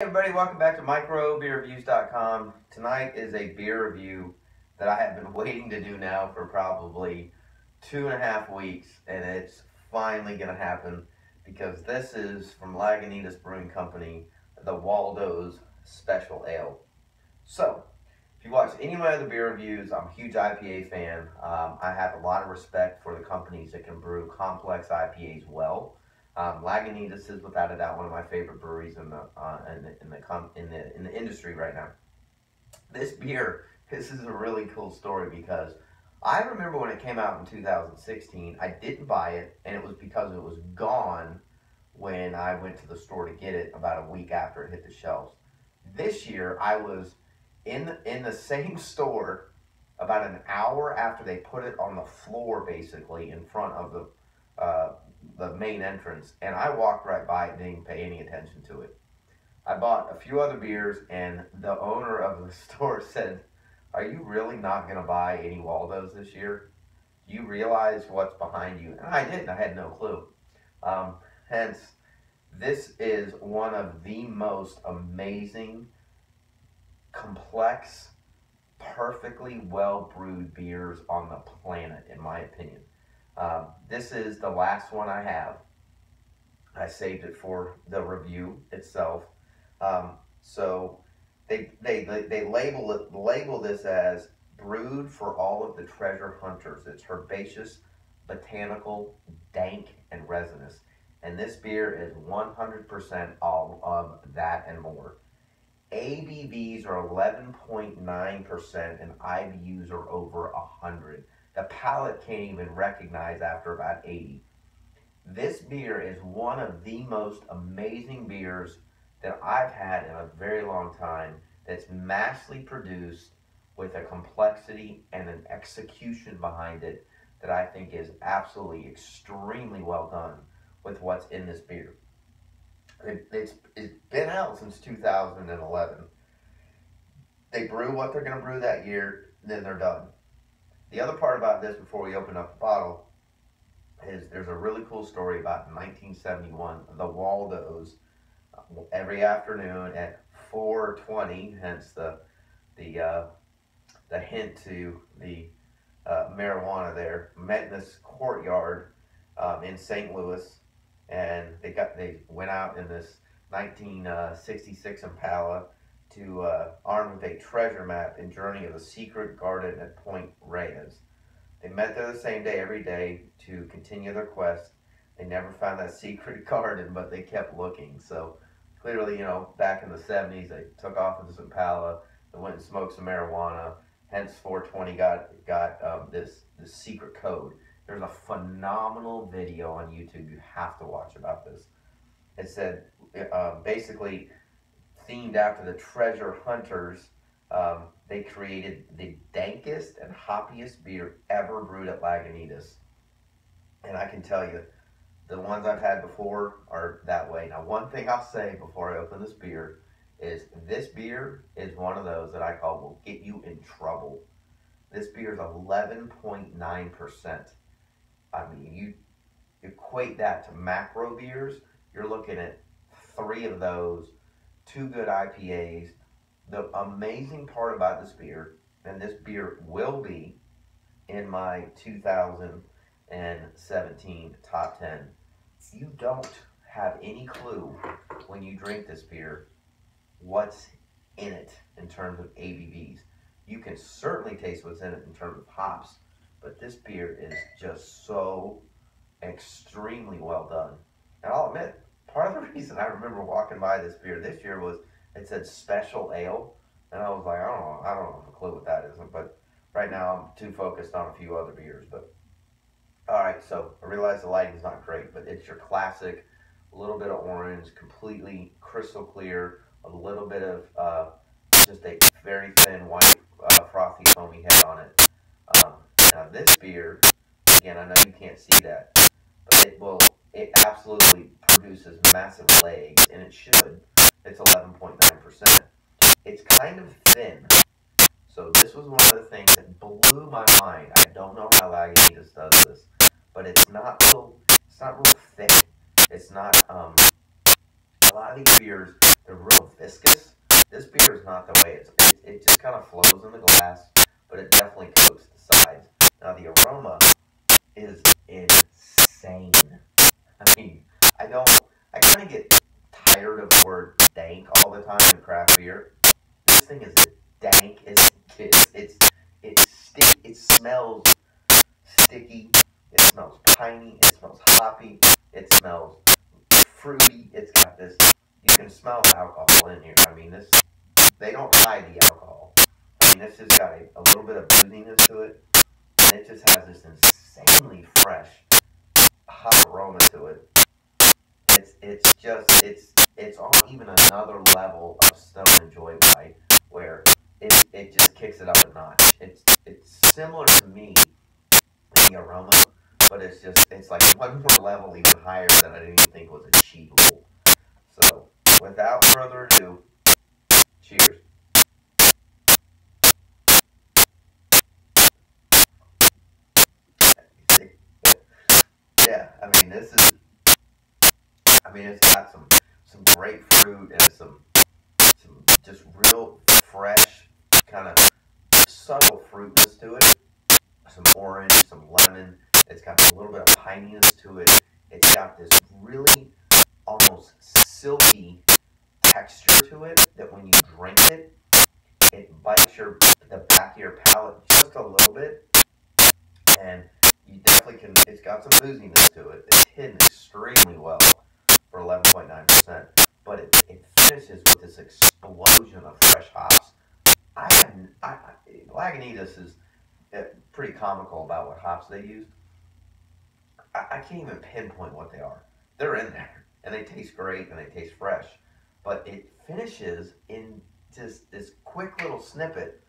Hey everybody, welcome back to microbeerreviews.com. Tonight is a beer review that I have been waiting to do now for probably 2.5 weeks, and it's finally going to happen because this is from Lagunitas Brewing Company, the Waldos Special Ale. So, if you watch any of my other beer reviews, I'm a huge IPA fan. I have a lot of respect for the companies that can brew complex IPAs well. Lagunitas is without a doubt one of my favorite breweries in the industry right now. This is a really cool story because I remember when it came out in 2016, I didn't buy it, and it was because it was gone when I went to the store to get it about a week after it hit the shelves. This year, I was in the same store about an hour after they put it on the floor, basically in front of the main entrance, and I walked right by it and didn't pay any attention to it. I bought a few other beers, and the owner of the store said, "Are you really not going to buy any Waldos this year? Do you realize what's behind you?" And I didn't. I had no clue. Hence, this is one of the most amazing, complex, perfectly well brewed beers on the planet, in my opinion. This is the last one I have. I saved it for the review itself. So they label this as brewed for all of the treasure hunters. It's Herbaceous, Botanical, Dank, and Resinous. And this beer is 100% all of that and more. ABVs are 11.9% and IBUs are over 100. The palate can't even recognize after about 80. This beer is one of the most amazing beers that I've had in a very long time, that's massively produced with a complexity and an execution behind it that I think is absolutely extremely well done with what's in this beer. It's been out since 2011. They brew what they're going to brew that year, then they're done. The other part about this, before we open up the bottle, is there's a really cool story about 1971. The Waldos, every afternoon at 4:20, hence the hint to the marijuana there, met in this courtyard in St. Louis, and they went out in this 1966 Impala to armed with a treasure map and journey of the secret garden at Point Reyes. They met there the same day every day to continue their quest. They never found that secret garden, but they kept looking. So clearly, back in the 70s, they took off with this Impala and went and smoked some marijuana. Hence, 420 got this secret code. There's a phenomenal video on YouTube you have to watch about this. It said, basically, themed after the treasure hunters, they created the dankest and hoppiest beer ever brewed at Lagunitas. And I can tell you, the ones I've had before are that way. Now, one thing I'll say before I open this beer is this beer is one of those that I call will get you in trouble. This beer is 11.9%. I mean, you equate that to macro beers, you're looking at 3 of those, 2 good IPAs. The amazing part about this beer, and this beer will be in my 2017 top 10, you don't have any clue when you drink this beer what's in it in terms of ABVs. You can certainly taste what's in it in terms of hops, but this beer is just so extremely well done. And I'll admit, part of the reason I remember walking by this beer this year was it said Special Ale, and I was like, I don't know a clue what that is. But right now I'm too focused on a few other beers. But all right, so I realize the lighting's not great, but it's your classic, a little bit of orange, completely crystal clear, a little bit of just a very thin white frothy foamy head on it. Now this beer, again, I know you can't see that, but it absolutely produces massive legs, and it should. It's 11.9%. It's kind of thin. So this was one of the things that blew my mind. I don't know how Lagunitas does this, but it's not real thick. It's not a lot of these beers, they're real viscous. This beer is not the way it just kind of flows in the glass, but it definitely coats the sides. Now the aroma is insane. I mean, I kind of get tired of the word dank all the time in craft beer. This thing is dank. It smells sticky. It smells piney. It smells hoppy. It smells fruity. It's got this. You can smell the alcohol in here. I mean, they don't hide the alcohol. I mean, this has got a little bit of booziness to it, and it just has this insanely fresh hop aroma to it. It's on even another level of Stone and Joy By, where it just kicks it up a notch. It's similar to me in the aroma, but it's like one more level even higher than I didn't even think was achievable. So without further ado, cheers. Yeah, it's got some grapefruit and some just real fresh kind of subtle fruitness to it. Some orange, some lemon. It's got a little bit of pininess to it. It's got this really almost silky texture to it that when you drink it, it bites the back of your palate just a little bit, and you definitely can. It's got some booziness to it. It's hidden extremely well for 11.9%, but it finishes with this explosion of fresh hops. Lagunitas is pretty comical about what hops they use. I can't even pinpoint what they are. They're in there, and they taste great, and they taste fresh, but it finishes in just this quick little snippet,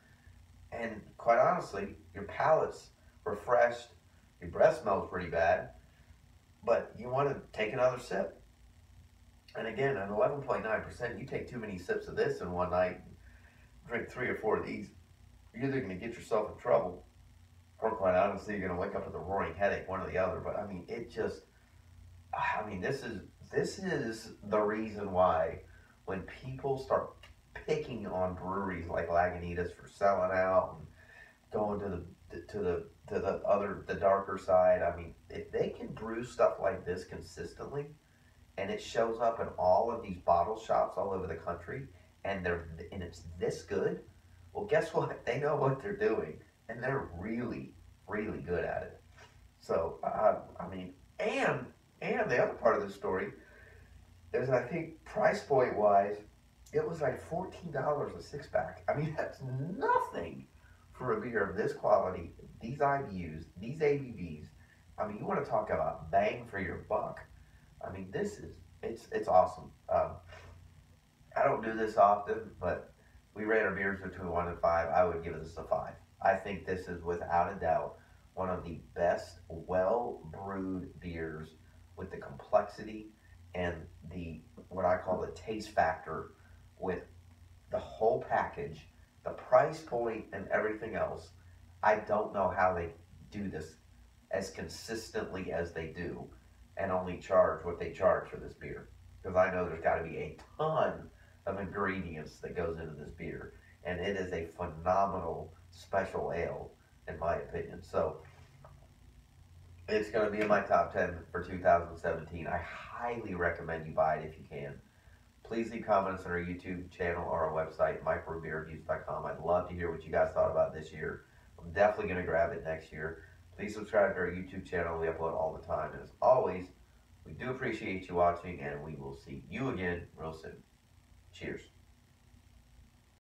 and quite honestly, your palate's refreshed, your breath smells pretty bad, but you want to take another sip. And again, at 11.9%, you take too many sips of this in one night, drink 3 or 4 of these, you're either going to get yourself in trouble, or quite honestly, you're going to wake up with a roaring headache, one or the other. But I mean, this is the reason why when people start picking on breweries like Lagunitas for selling out and going to the darker side, I mean, if they can brew stuff like this consistently, and it shows up in all of these bottle shops all over the country, and it's this good, well, guess what? They know what they're doing, and they're really, really good at it. So, and the other part of the story is, I think, price point wise, it was like $14 a 6-pack. I mean, that's nothing for a beer of this quality, these IBUs, these ABVs. I mean, you want to talk about bang for your buck. I mean, it's awesome. I don't do this often, but we rate our beers between 1 and 5. I would give this a 5. I think this is without a doubt one of the best well-brewed beers with the complexity and what I call the taste factor with the whole package, the price point and everything else. I don't know how they do this as consistently as they do and only charge what they charge for this beer. Because I know there's got to be a ton of ingredients that goes into this beer. And it is a phenomenal special ale, in my opinion. So, it's going to be in my top 10 for 2017. I highly recommend you buy it if you can. Please leave comments on our YouTube channel or our website, microbeerreviews.com. I'd love to hear what you guys thought about this year. I'm definitely going to grab it next year. Please subscribe to our YouTube channel. We upload all the time. And as always, we do appreciate you watching, and we will see you again real soon. Cheers.